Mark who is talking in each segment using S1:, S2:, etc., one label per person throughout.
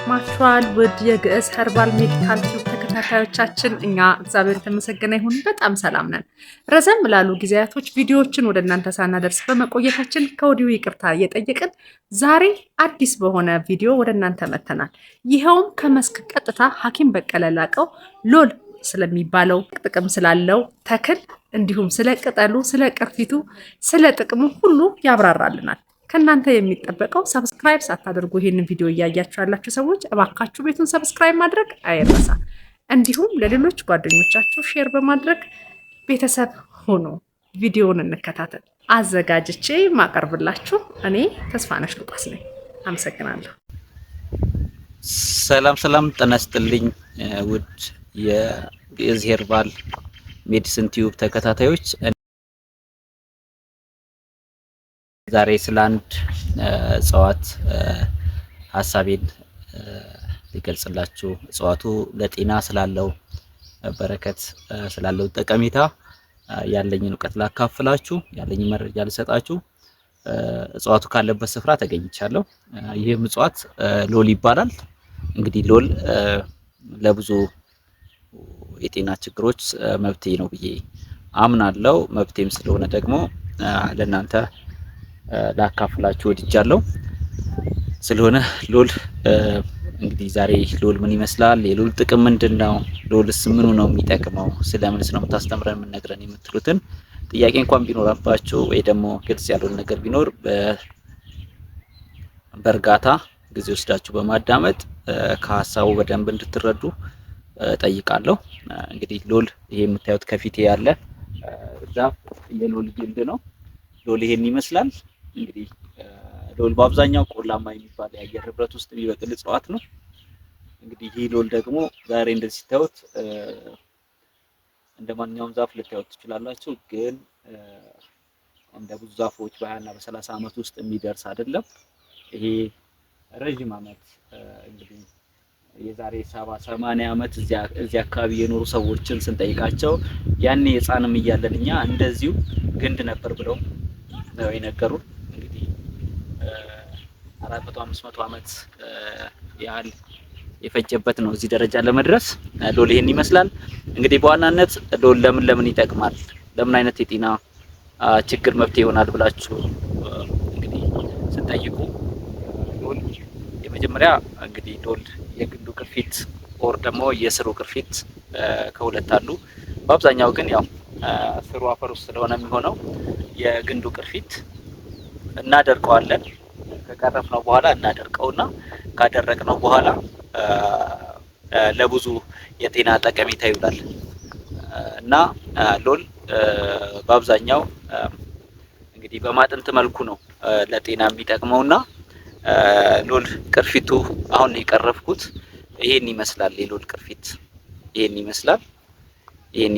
S1: ማቹዋል ውድ የግዕዝ ኸርባል ሜዲካል ቲዩብ ተከታታዮቻችን እኛ እግዚአብሔር የተመሰገነ ይሁን በጣም ሰላም ነን። ረዘም ላሉ ጊዜያቶች ቪዲዮዎችን ወደ እናንተ ሳናደርስ በመቆየታችን ከወዲሁ ይቅርታ እየጠየቅን ዛሬ አዲስ በሆነ ቪዲዮ ወደ እናንተ መጥተናል። ይኸውም ከመስክ ቀጥታ ሐኪም በቀለ ላቀው ሎል ስለሚባለው ጥቅም ስላለው ተክል እንዲሁም ስለ ቅጠሉ፣ ስለ ቅርፊቱ፣ ስለ ጥቅሙ ሁሉ ያብራራልናል። ከእናንተ የሚጠበቀው ሰብስክራይብ ሳታደርጉ ይህንን ቪዲዮ እያያችሁ ያላችሁ ሰዎች እባካችሁ ቤቱን ሰብስክራይብ ማድረግ አይረሳ። እንዲሁም ለሌሎች ጓደኞቻችሁ ሼር በማድረግ ቤተሰብ ሆኖ ቪዲዮውን እንከታተል። አዘጋጅቼ ማቀርብላችሁ እኔ ተስፋነሽ ሉቃስ ነኝ። አመሰግናለሁ።
S2: ሰላም ጤና ይስጥልኝ ውድ የግዕዝ ሄርባል ሜዲሲን ቲዩብ ተከታታዮች፣ ዛሬ ስለ አንድ እጽዋት ሀሳቤን ሊገልጽላችሁ እጽዋቱ ለጤና ስላለው በረከት ስላለው ጠቀሜታ ያለኝን እውቀት ላካፍላችሁ፣ ያለኝን መረጃ ልሰጣችሁ እጽዋቱ ካለበት ስፍራ ተገኝቻለሁ። ይህም እጽዋት ሎል ይባላል። እንግዲህ ሎል ለብዙ የጤና ችግሮች መፍትሄ ነው ብዬ አምናለሁ። መፍትሄም ስለሆነ ደግሞ ለእናንተ ላካፍላችሁ ወድጃለሁ። ስለሆነ ሎል እንግዲህ ዛሬ ሎል ምን ይመስላል፣ የሎል ጥቅም ምንድነው፣ ሎልስ ምኑ ነው የሚጠቅመው፣ ስለምንስ ነው የምታስተምረን የምንነግረን የምትሉትን ጥያቄ እንኳን ቢኖርባችሁ ወይ ደግሞ ግልጽ ያልሆነ ነገር ቢኖር በእርጋታ ጊዜ ወስዳችሁ በማዳመጥ ከሀሳቡ በደንብ እንድትረዱ ጠይቃለሁ። እንግዲህ ሎል ይሄ የምታዩት ከፊቴ ያለ ዛፍ የሎል ግንድ ነው። ሎል ይሄን ይመስላል። እንግዲህ ሎል በአብዛኛው ቆላማ የሚባል የአየር ንብረት ውስጥ የሚበቅል እጽዋት ነው። እንግዲህ ይህ ሎል ደግሞ ዛሬ እንደዚህ ሲታዩት እንደ ማንኛውም ዛፍ ልታዩት ትችላላችሁ፣ ግን እንደ ብዙ ዛፎች በ20 እና በ30 ዓመት ውስጥ የሚደርስ አይደለም። ይሄ ረጅም ዓመት እንግዲህ የዛሬ 70-80 ዓመት እዚህ አካባቢ የኖሩ ሰዎችን ስንጠይቃቸው ያኔ ህፃንም እያለን እኛ እንደዚሁ ግንድ ነበር ብለው ነው የነገሩን። እንግዲህ 400-500 ዓመት ያህል የፈጀበት ነው እዚህ ደረጃ ለመድረስ። ሎል ይሄን ይመስላል። እንግዲህ በዋናነት ሎል ለምን ይጠቅማል፣ ለምን አይነት የጤና ችግር መፍትሄ ይሆናል ብላችሁ እንግዲህ ስንጠይቁ ሎል የመጀመሪያ እንግዲህ ሎል የግንዱ ቅርፊት ኦር ደግሞ የስሩ ቅርፊት ከሁለት አሉ። በአብዛኛው ግን ያው ስሩ አፈር ውስጥ ስለሆነ የሚሆነው የግንዱ ቅርፊት እናደርቀዋለን። ከቀረፍነው በኋላ እናደርቀውና ካደረቅነው በኋላ ለብዙ የጤና ጠቀሜታ ይውላል እና ሎል በአብዛኛው እንግዲህ በማጥንት መልኩ ነው ለጤና የሚጠቅመውና ሎል ቅርፊቱ አሁን የቀረፍኩት ይሄን ይመስላል። የሎል ቅርፊት ይሄን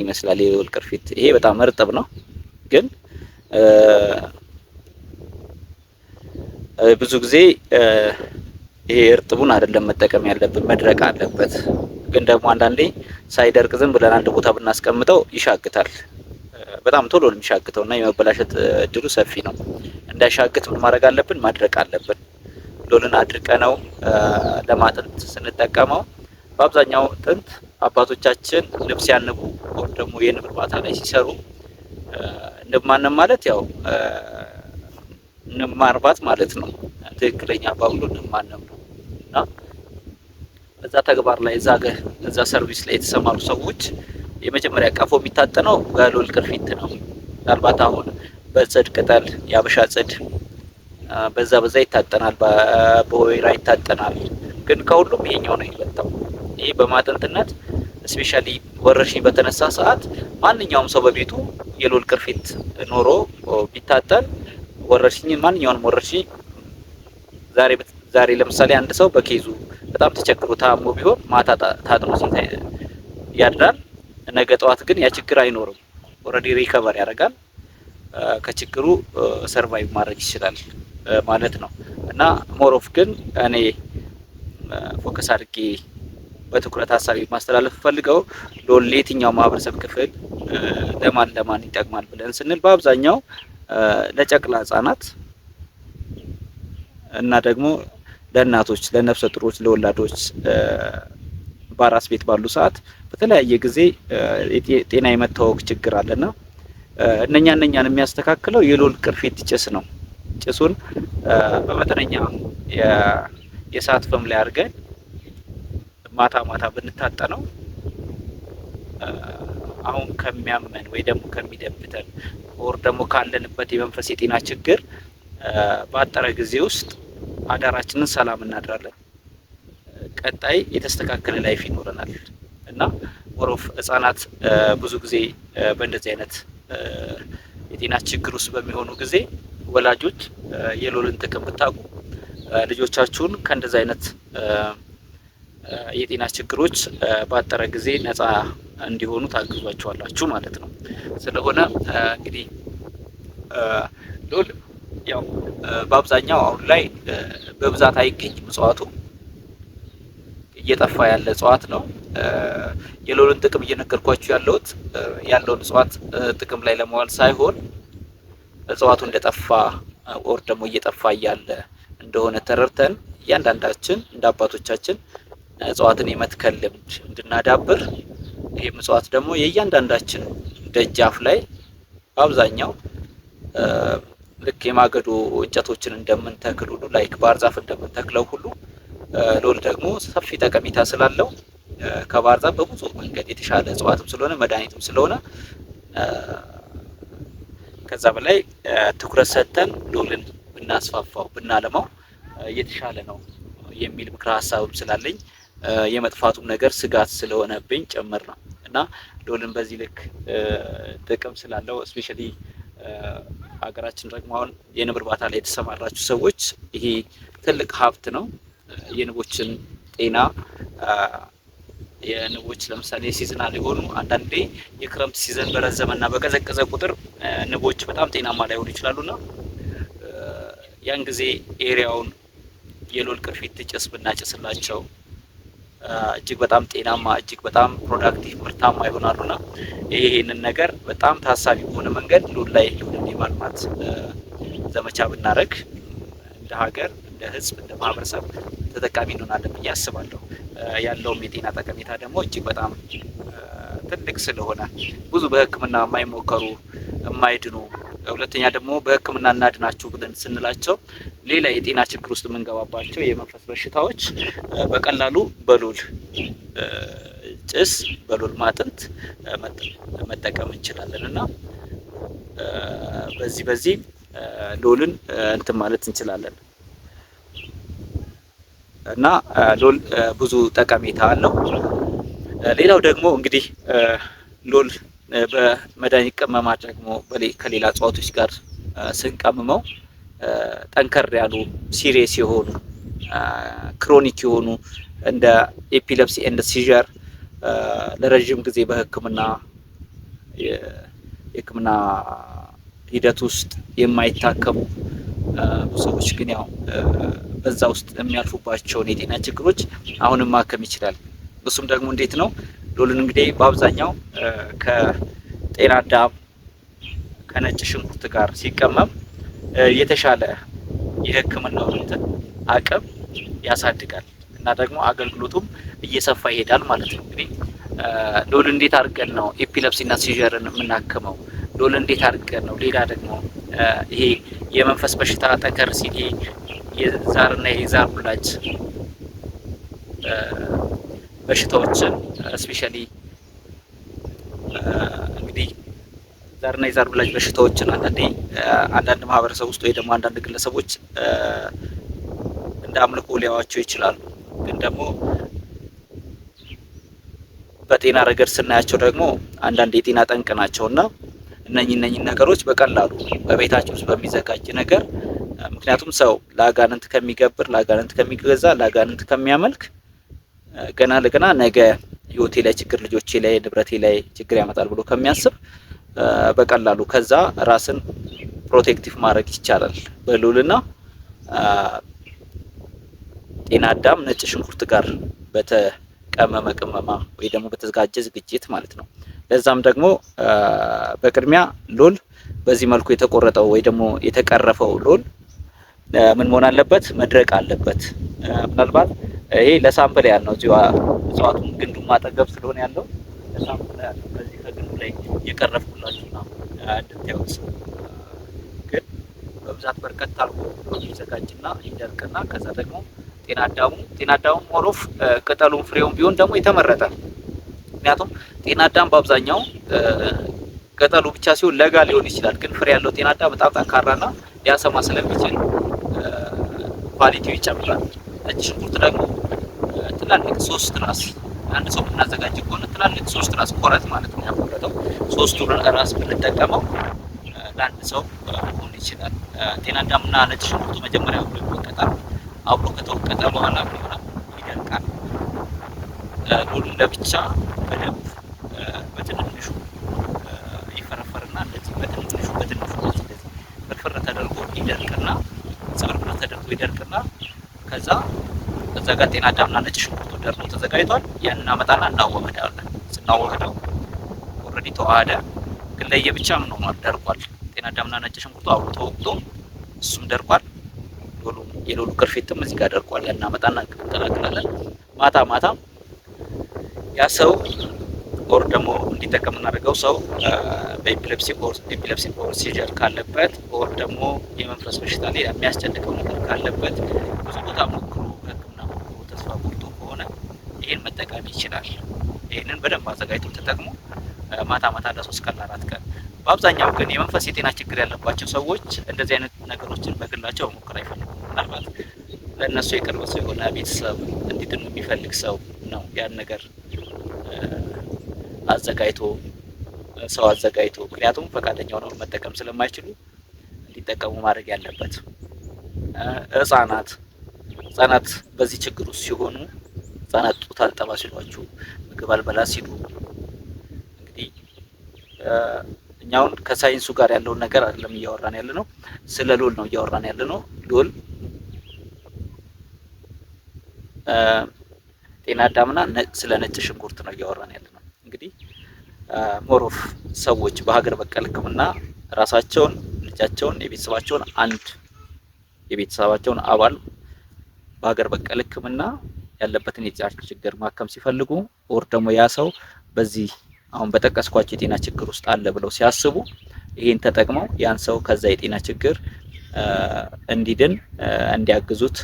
S2: ይመስላል የሎል ቅርፊት። ይሄ በጣም እርጥብ ነው፣ ግን ብዙ ጊዜ ይሄ እርጥቡን አይደለም መጠቀም ያለብን፣ መድረቅ አለበት። ግን ደግሞ አንዳንዴ ሳይደርቅ ዝም ብለን አንድ ቦታ ብናስቀምጠው ይሻግታል። በጣም ቶሎ ነው የሚሻግተው እና የመበላሸት እድሉ ሰፊ ነው። እንዳይሻግት ምን ማድረግ አለብን? ማድረቅ አለብን። ሎልን አድርቀነው ለማጥንት ስንጠቀመው በአብዛኛው ጥንት አባቶቻችን ንብ ሲያንቡ ወይም ደግሞ የንብ እርባታ ላይ ሲሰሩ ንብ ማነብ ማለት ያው ንብ ማርባት ማለት ነው። ትክክለኛ አባብሎ ንብ ማነብ ነው እና እዛ ተግባር ላይ እዛ ሰርቪስ ላይ የተሰማሩ ሰዎች የመጀመሪያ ቀፎ የሚታጠነው በሎል ቅርፊት ነው። ምናልባት አሁን በጽድ ቅጠል፣ የአበሻ ጽድ በዛ ይታጠናል፣ በወይራ ይታጠናል። ግን ከሁሉም ይሄኛው ነው የሚበልጠው። ይሄ በማጥንትነት ስፔሻሊ ወረርሽኝ በተነሳ ሰዓት ማንኛውም ሰው በቤቱ የሎል ቅርፊት ኖሮ ቢታጠን ማንኛውንም ወረርሽኝ ዛሬ ለምሳሌ አንድ ሰው በኬዙ በጣም ተቸግሮ ታሞ ቢሆን ማታ ታጥኖ ያድራል። ነገ ጠዋት ግን ያ ችግር አይኖርም። ኦልሬዲ ሪከቨር ያደርጋል፣ ከችግሩ ሰርቫይቭ ማድረግ ይችላል ማለት ነው። እና ሞሮፍ ግን እኔ ፎከስ አድርጌ በትኩረት ሀሳቤ ማስተላለፍ ፈልገው ሎል ለየትኛው ማህበረሰብ ክፍል ለማን ይጠቅማል ብለን ስንል በአብዛኛው ለጨቅላ ህጻናት እና ደግሞ ለእናቶች፣ ለነፍሰ ጡሮች፣ ለወላዶች በአራስ ቤት ባሉ ሰዓት በተለያየ ጊዜ ጤና የመታወክ ችግር አለና እነኛን የሚያስተካክለው የሎል ቅርፊት ጭስ ነው። ጭሱን በመጠነኛ የእሳት ፍም ላይ አድርገን ማታ ማታ ብንታጠነው አሁን ከሚያመን ወይ ደግሞ ከሚደብተን ወር ደግሞ ካለንበት የመንፈስ የጤና ችግር ባጠረ ጊዜ ውስጥ አዳራችንን ሰላም እናድራለን። ቀጣይ የተስተካከለ ላይፍ ይኖረናል እና ወሮፍ ህጻናት ብዙ ጊዜ በእንደዚህ አይነት የጤና ችግር ውስጥ በሚሆኑ ጊዜ ወላጆች የሎልን ጥቅም ብታውቁ ልጆቻችሁን ከእንደዚህ አይነት የጤና ችግሮች ባጠረ ጊዜ ነፃ እንዲሆኑ ታግዟቸዋላችሁ ማለት ነው። ስለሆነ እንግዲህ ሎል ያው በአብዛኛው አሁን ላይ በብዛት አይገኝም። እጽዋቱ እየጠፋ ያለ እጽዋት ነው። የሎልን ጥቅም እየነገርኳችሁ ያለውን እጽዋት ጥቅም ላይ ለመዋል ሳይሆን እጽዋቱ እንደጠፋ ኦር ደግሞ እየጠፋ እያለ እንደሆነ ተረድተን እያንዳንዳችን እንደ አባቶቻችን እጽዋትን የመትከል ልምድ እንድናዳብር፣ ይህም እጽዋት ደግሞ የእያንዳንዳችን ደጃፍ ላይ በአብዛኛው ልክ የማገዶ እንጨቶችን እንደምንተክል ሁሉ ላይክ ባህር ዛፍ እንደምንተክለው ሁሉ ሎል ደግሞ ሰፊ ጠቀሜታ ስላለው ከባህር ዛፍ በብዙ መንገድ የተሻለ እጽዋትም ስለሆነ መድኃኒትም ስለሆነ ከዛ በላይ ትኩረት ሰጥተን ሎልን ብናስፋፋው ብናለማው የተሻለ ነው የሚል ምክረ ሀሳብም ስላለኝ የመጥፋቱም ነገር ስጋት ስለሆነብኝ ጭምር ነው እና ሎልን በዚህ ልክ ጥቅም ስላለው እስፔሻሊ ሀገራችን ደግሞ አሁን የንብ እርባታ ላይ የተሰማራችሁ ሰዎች ይሄ ትልቅ ሀብት ነው። የንቦችን ጤና የንቦች ለምሳሌ ሲዝናል ሊሆኑ አንዳንዴ የክረምት ሲዘን በረዘመና በቀዘቀዘ ቁጥር ንቦች በጣም ጤናማ ላይሆኑ ይችላሉና ያን ጊዜ ኤሪያውን የሎል ቅርፊት ጭስ ብናጭስላቸው እጅግ በጣም ጤናማ እጅግ በጣም ፕሮዳክቲቭ ምርታማ ይሆናሉና ይሄንን ነገር በጣም ታሳቢ በሆነ መንገድ ሎል ላይ ሎልን የማልማት ዘመቻ ብናደርግ እንደ ሀገር፣ እንደ ሕዝብ፣ እንደ ማህበረሰብ ተጠቃሚ እንሆናለን ብዬ አስባለሁ። ያለውም የጤና ጠቀሜታ ደግሞ እጅግ በጣም ትልቅ ስለሆነ ብዙ በሕክምና የማይሞከሩ የማይድኑ ሁለተኛ ደግሞ በሕክምና እናድናችሁ ብለን ስንላቸው ሌላ የጤና ችግር ውስጥ የምንገባባቸው የመንፈስ በሽታዎች በቀላሉ በሎል ጭስ በሎል ማጥንት መጠቀም እንችላለን እና በዚህ ሎልን እንትን ማለት እንችላለን እና ሎል ብዙ ጠቀሜታ አለው። ሌላው ደግሞ እንግዲህ ሎል በመድኃኒት ቅመማ ደግሞ ከሌላ እጽዋቶች ጋር ስንቀምመው ጠንከር ያሉ ሲሪየስ የሆኑ ክሮኒክ የሆኑ እንደ ኤፒለፕሲ ኤንድ ሲዠር ለረጅም ጊዜ በህክምና የህክምና ሂደት ውስጥ የማይታከሙ ሰዎች ግን ያው በዛ ውስጥ የሚያልፉባቸውን የጤና ችግሮች አሁንም ማከም ይችላል። እሱም ደግሞ እንዴት ነው? ሎልን እንግዲህ በአብዛኛው ከጤና አዳም ከነጭ ሽንኩርት ጋር ሲቀመም የተሻለ የህክምናውን አቅም ያሳድጋል እና ደግሞ አገልግሎቱም እየሰፋ ይሄዳል ማለት ነው። እንግዲህ ሎል እንዴት አድርገን ነው ኤፒለፕሲ እና ሲዠርን የምናክመው? ሎል እንዴት አድርገን ነው ሌላ ደግሞ ይሄ የመንፈስ በሽታ ጠንከር ሲል የዛርና የዛር ውላጅ በሽታዎችን ስፔሻሊ እንግዲህ ዛርና የዛር ውላጅ በሽታዎችን አንዳንድ ማህበረሰብ ውስጥ ወይ ደግሞ አንዳንድ ግለሰቦች እንደ አምልኮ ሊያዋቸው ይችላሉ። ግን ደግሞ በጤና ረገድ ስናያቸው ደግሞ አንዳንድ የጤና ጠንቅ ናቸውና እነኚህ ነገሮች በቀላሉ በቤታችን ውስጥ በሚዘጋጅ ነገር ምክንያቱም ሰው ለአጋንንት ከሚገብር ለአጋንንት ከሚገዛ ለአጋንንት ከሚያመልክ ገና ለገና ነገ ህይወቴ ላይ ችግር ልጆቼ ላይ ንብረቴ ላይ ችግር ያመጣል ብሎ ከሚያስብ በቀላሉ ከዛ ራስን ፕሮቴክቲቭ ማድረግ ይቻላል በሎልና ጤና አዳም ነጭ ሽንኩርት ጋር በተቀመመ ቅመማ ወይ ደግሞ በተዘጋጀ ዝግጅት ማለት ነው። ለዛም ደግሞ በቅድሚያ ሎል በዚህ መልኩ የተቆረጠው ወይ ደግሞ የተቀረፈው ሎል ምን መሆን አለበት? መድረቅ አለበት። ምናልባት ይሄ ለሳምፕል ያህል ነው። እዚሁ እጽዋቱን ግንዱን ማጠገብ ስለሆነ ያለው ለሳምፕል ያህል ነው። ከዚህ ከግንዱ ላይ የቀረብኩላችሁ ነው እንድታዩት። ግን በብዛት በርከት አድርጎ ይዘጋጅና ይደርቅና ከዛ ደግሞ ጤና አዳሙ ሞሮፍ ቅጠሉን ፍሬውን ቢሆን ደግሞ የተመረጠ ነው። ምክንያቱም ጤና አዳም በአብዛኛው ቅጠሉ ብቻ ሲሆን ለጋ ሊሆን ይችላል። ግን ፍሬ ያለው ጤና አዳም በጣም ጠንካራና ሊያሰማ ስለሚችል ኳሊቲው ይጨምራል። ነጭ ሽንኩርት ደግሞ ትላልቅ 3 ራስ አንድ ሰው ብናዘጋጅ ከሆነ ትላልቅ 3 ራስ ኮረት ማለት ነው ያቆረጠው 3ቱን ራስ ብንጠቀመው ለአንድ ሰው ሊሆን ይችላል። ጤና አዳምና ነጭ ሽንኩርቱ መጀመሪያ አብሮ ይወቀጣል። አብሮ ከተወቀጠ በኋላ ይደርቃል። ሎሉን ለብቻ በደንብ በትንንሹ ይፈረፈርና እንደዚህ በትንንሹ እንደዚህ ፍርፍር ተደርጎ ይደርቅና ጽብርብር ተደርጎ ይደርቅና ከዛ ጋር ጤና አዳምና ነጭ ሽንኩርቱ ደርቆ ተዘጋጅቷል። ያንን እናመጣና እናወህዳለን። ስናወህደው ኦልሬዲ ተዋሃደ፣ ግን ለየብቻም ነው ማለት ደርቋል። ጤና አዳምና ነጭ ሽንኩርቱ አብሮ ተወቅጦ እሱም ደርቋል። የሎሉ ቅርፊትም እዚህ ጋር ደርቋል። ያን እናመጣና እንቀላቅላለን። ማታ ያ ሰው ኦር ደግሞ እንዲጠቀም እናደርገው ሰው በኤፒሌፕሲ ኦር ሲጀር ካለበት ኦር ደግሞ የመንፈስ በሽታ ላይ የሚያስጨንቀው ነገር ካለበት ብዙ ቦታ ሞክሮ ሕክምና ሞክሮ ተስፋ ቆርጦ ከሆነ ይሄን መጠቀም ይችላል። ይሄንን በደንብ አዘጋጅቶ ተጠቅሞ ማታ ለ3 ቀን ለ4 ቀን። በአብዛኛው ግን የመንፈስ የጤና ችግር ያለባቸው ሰዎች እንደዚህ አይነት ነገሮችን በግላቸው መሞከር አይፈልጉም። ምናልባት ለእነሱ የቅርብ ሰው የሆነ ቤተሰብ እንዲድኑ የሚፈልግ ሰው ነው ያን ነገር አዘጋጅቶ ምክንያቱም ፈቃደኛ ሆነው መጠቀም ስለማይችሉ እንዲጠቀሙ ማድረግ ያለበት። ህጻናት በዚህ ችግር ውስጥ ሲሆኑ ህጻናት ጡት አልጠባ ሲሏችሁ፣ ምግብ አልበላ ሲሉ እንግዲህ እኛውን ከሳይንሱ ጋር ያለውን ነገር አይደለም እያወራን ያለ ነው፣ ስለ ሎል ነው እያወራን ያለ ነው። ሎል ጤና አዳምና ስለ ነጭ ሽንኩርት ነው እያወራን ያለ ነው። እንግዲህ ሞሮፍ ሰዎች በሀገር በቀል ሕክምና ራሳቸውን፣ ልጃቸውን፣ የቤተሰባቸውን አባል በሀገር በቀል ሕክምና ያለበትን የጤና ችግር ማከም ሲፈልጉ ኦር ደግሞ ያ ሰው በዚህ አሁን በጠቀስኳቸው የጤና ችግር ውስጥ አለ ብለው ሲያስቡ ይሄን ተጠቅመው ያን ሰው ከዛ የጤና ችግር እንዲድን እንዲያግዙት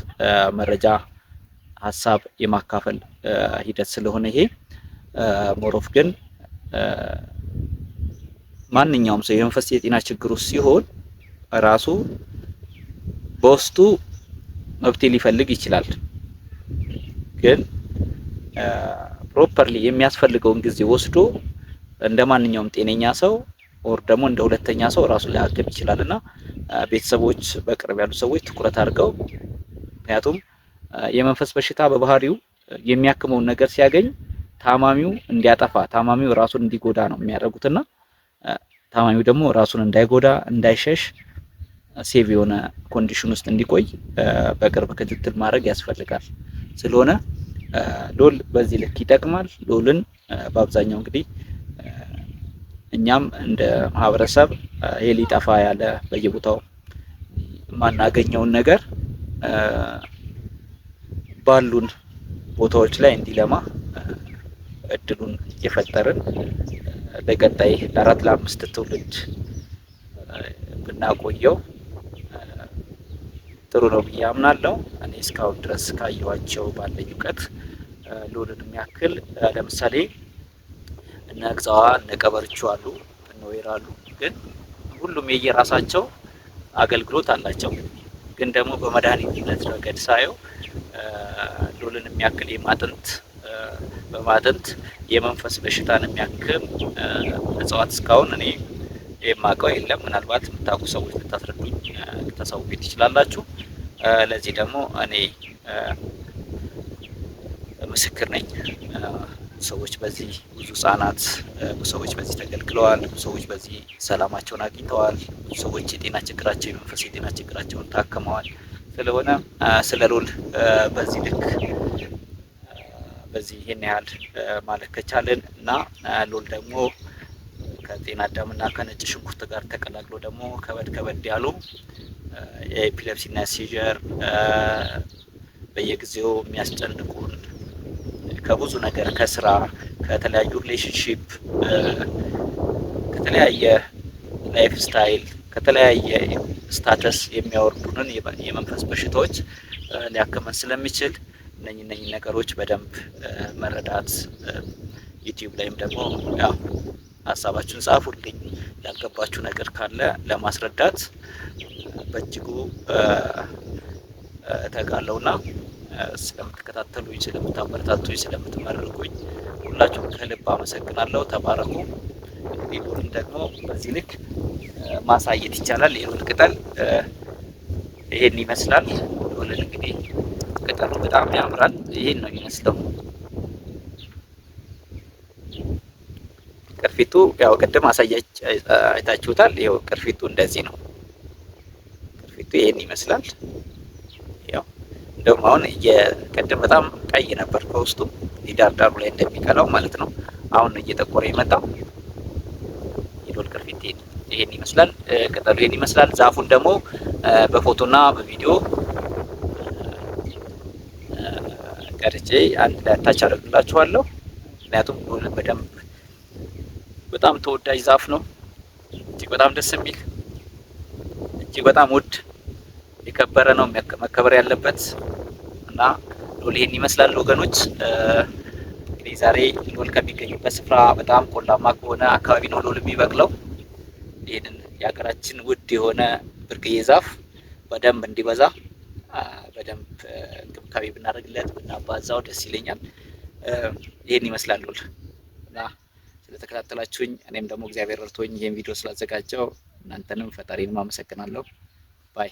S2: መረጃ ሀሳብ የማካፈል ሂደት ስለሆነ ይሄ ሞሮፍ ግን ማንኛውም ሰው የመንፈስ የጤና ችግር ውስጥ ሲሆን ራሱ በውስጡ መብት ሊፈልግ ይችላል። ግን ፕሮፐርሊ የሚያስፈልገውን ጊዜ ወስዶ እንደ ማንኛውም ጤነኛ ሰው ኦር ደግሞ እንደ ሁለተኛ ሰው ራሱ ሊያክም ይችላልና ቤተሰቦች በቅርብ ያሉ ሰዎች ትኩረት አድርገው፣ ምክንያቱም የመንፈስ በሽታ በባህሪው የሚያክመውን ነገር ሲያገኝ ታማሚው እንዲያጠፋ ታማሚው ራሱን እንዲጎዳ ነው የሚያደርጉትና ታማሚው ደግሞ ራሱን እንዳይጎዳ እንዳይሸሽ ሴቭ የሆነ ኮንዲሽን ውስጥ እንዲቆይ በቅርብ ክትትል ማድረግ ያስፈልጋል። ስለሆነ ሎል በዚህ ልክ ይጠቅማል። ሎልን በአብዛኛው እንግዲህ እኛም እንደ ማህበረሰብ ይሄ ሊጠፋ ያለ በየቦታው ማናገኘውን ነገር ባሉን ቦታዎች ላይ እንዲለማ እድሉን እየፈጠርን ለቀጣይ ለ4 ለ5 ትውልድ ብናቆየው ጥሩ ነው ብዬ አምናለሁ። እኔ እስካሁን ድረስ ካየኋቸው ባለኝ እውቀት ሎልን የሚያክል ለምሳሌ እነ ግዛዋ እነ ቀበርቹ አሉ፣ እነ ወይራ አሉ። ግን ሁሉም የየራሳቸው አገልግሎት አላቸው። ግን ደግሞ በመድኃኒትነት ረገድ ሳየው ሎልን የሚያክል በማጥንት የመንፈስ በሽታን የሚያክም እጽዋት እስካሁን እኔ የማውቀው የለም። ምናልባት የምታውቁ ሰዎች ልታስረዱኝ ልታሳውቁኝ ትችላላችሁ። ለዚህ ደግሞ እኔ ምስክር ነኝ። ሰዎች በዚህ ብዙ ህጻናት ሰዎች በዚህ ተገልግለዋል። ሰዎች በዚህ ሰላማቸውን አግኝተዋል። ሰዎች የጤና ችግራቸው የመንፈስ የጤና ችግራቸውን ታክመዋል። ስለሆነ ስለ ሎል በዚህ ልክ በዚህ ይሄን ያህል ማለት ከቻለን እና ሎል ደግሞ ከጤና አዳምና ከነጭ ሽንኩርት ጋር ተቀላቅሎ ደግሞ ከበድ ያሉ የኤፒሌፕሲ እና ሲዠር በየጊዜው የሚያስጨንቁን ከብዙ ነገር ከስራ ከተለያዩ ሪሌሽንሺፕ ከተለያየ ላይፍ ስታይል ከተለያየ ስታተስ የሚያወርዱንን የመንፈስ በሽታዎች ሊያክመን ስለሚችል እነኚህ ነገሮች በደንብ መረዳት ዩቲዩብ ላይም ደግሞ ያው ሀሳባችሁን ጻፉልኝ። ያልገባችሁ ነገር ካለ ለማስረዳት በእጅጉ እተጋለሁና ስለምትከታተሉኝ፣ ስለምታበረታቱኝ፣ ስለምትመርቁኝ ሁላችሁም ከልብ አመሰግናለሁ። ተባረኩ። ሌሎንም ደግሞ በዚህ ልክ ማሳየት ይቻላል። የሎል ቅጠል ይሄን ይመስላል። ሎልን እንግዲህ ቅጠሉ በጣም ያምራል። ይሄን ነው የሚመስለው። ቅርፊቱ ያው ቅድም አይታችሁታል። ይኸው ቅርፊቱ እንደዚህ ነው። ቅርፊቱ ይሄን ይመስላል። ያው እንደውም አሁን ቅድም በጣም ቀይ ነበር ከውስጡ ዳርዳሩ ላይ እንደሚቀላው ማለት ነው። አሁን እየጠቆረ የመጣው የሎል ቅርፊት ይሄን ይመስላል። ቅጠሉ ይሄን ይመስላል። ዛፉን ደግሞ በፎቶና በቪዲዮ ቀርጬ አንድ ላይ አታች አደርግላችኋለሁ። ምክንያቱም ሎል በደንብ በጣም ተወዳጅ ዛፍ ነው። እጅግ በጣም ደስ የሚል እጅግ በጣም ውድ የከበረ ነው፣ መከበር ያለበት እና ሎል ይሄን ይመስላል ወገኖች። እንግዲህ ዛሬ ሎል ከሚገኙበት ስፍራ በጣም ቆላማ ከሆነ አካባቢ ነው ሎል የሚበቅለው። ይህንን የሀገራችን ውድ የሆነ ብርቅዬ ዛፍ በደንብ እንዲበዛ በደንብ እንክብካቤ ብናደርግለት ብናባዛው ደስ ይለኛል። ይህን ይመስላል ሎል እና ስለተከታተላችሁኝ እኔም ደግሞ እግዚአብሔር ረድቶኝ ይህን ቪዲዮ ስላዘጋጀው እናንተንም ፈጣሪንም አመሰግናለሁ። ባይ